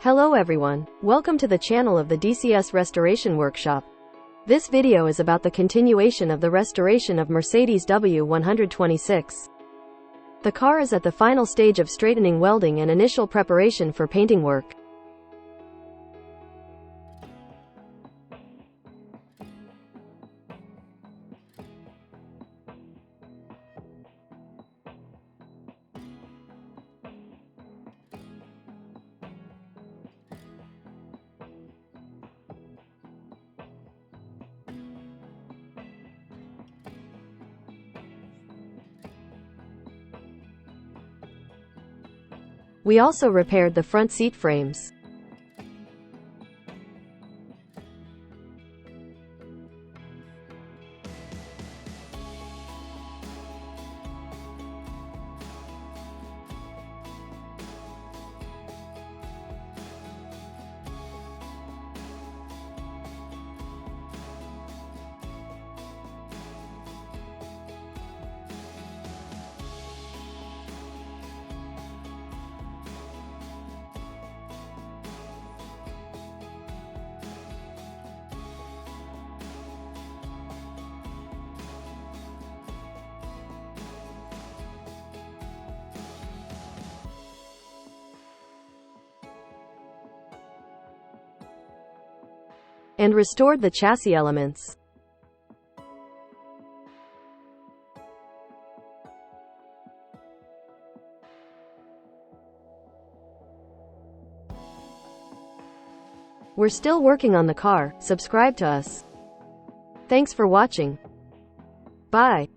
Hello everyone, welcome to the channel of the DCS Restoration Workshop. This video is about the continuation of the restoration of Mercedes W126. The car is at the final stage of straightening, welding and initial preparation for painting work. We also repaired the front seat frames. And restored the chassis elements. We're still working on the car. Subscribe to us. Thanks for watching. Bye.